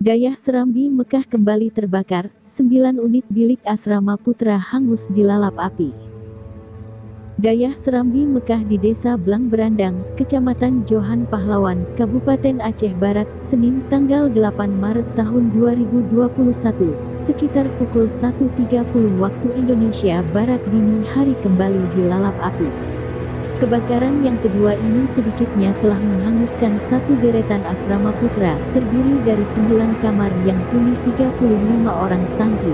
Dayah Serambi Mekah kembali terbakar, 9 unit bilik asrama putra hangus dilalap api. Dayah Serambi Mekah di Desa Blang Berandang, Kecamatan Johan Pahlawan, Kabupaten Aceh Barat, Senin tanggal 8 Maret tahun 2021, sekitar pukul 1.30 waktu Indonesia Barat dini hari kembali dilalap api. Kebakaran yang kedua ini sedikitnya telah menghanguskan satu deretan asrama putra, terdiri dari 9 kamar yang huni 35 orang santri.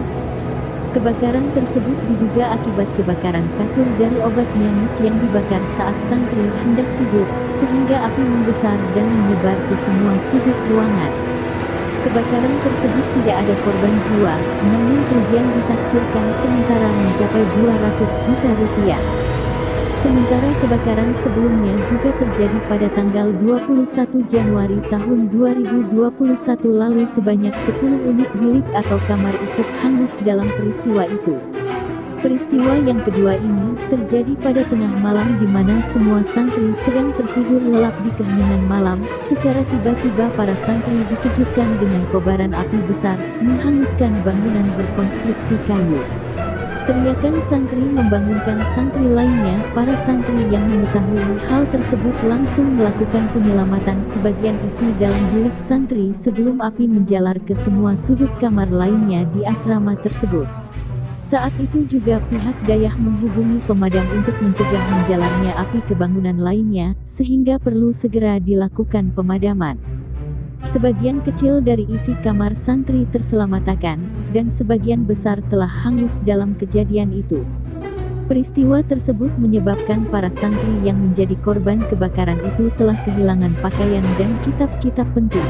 Kebakaran tersebut diduga akibat kebakaran kasur dari obat nyamuk yang dibakar saat santri hendak tidur, sehingga api membesar dan menyebar ke semua sudut ruangan. Kebakaran tersebut tidak ada korban jiwa, namun kerugian ditaksirkan sementara mencapai 200 juta rupiah. Sementara kebakaran sebelumnya juga terjadi pada tanggal 21 Januari tahun 2021 lalu sebanyak 10 unit bilik atau kamar ikut hangus dalam peristiwa itu. Peristiwa yang kedua ini terjadi pada tengah malam di mana semua santri sedang tertidur lelap di keheningan malam. Secara tiba-tiba para santri dikejutkan dengan kobaran api besar menghanguskan bangunan berkonstruksi kayu. Teriakan santri membangunkan santri lainnya. Para santri yang mengetahui hal tersebut langsung melakukan penyelamatan sebagian isi dalam bilik santri sebelum api menjalar ke semua sudut kamar lainnya di asrama tersebut. Saat itu juga pihak Dayah menghubungi pemadam untuk mencegah menjalarnya api ke bangunan lainnya, sehingga perlu segera dilakukan pemadaman. Sebagian kecil dari isi kamar santri terselamatkan, dan sebagian besar telah hangus dalam kejadian itu. Peristiwa tersebut menyebabkan para santri yang menjadi korban kebakaran itu telah kehilangan pakaian dan kitab-kitab penting.